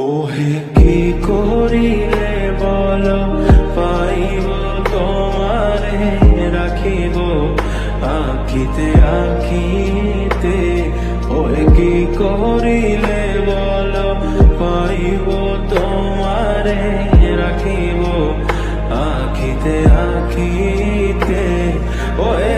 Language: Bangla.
ওহে কি করিলে বলো পাইব তোমারে রাখিব আঁখিতে আঁখিতে। ওহে কি করিলে বলো পাইব তোমারে রাখিব আঁখিতে আঁখিতে। ওহে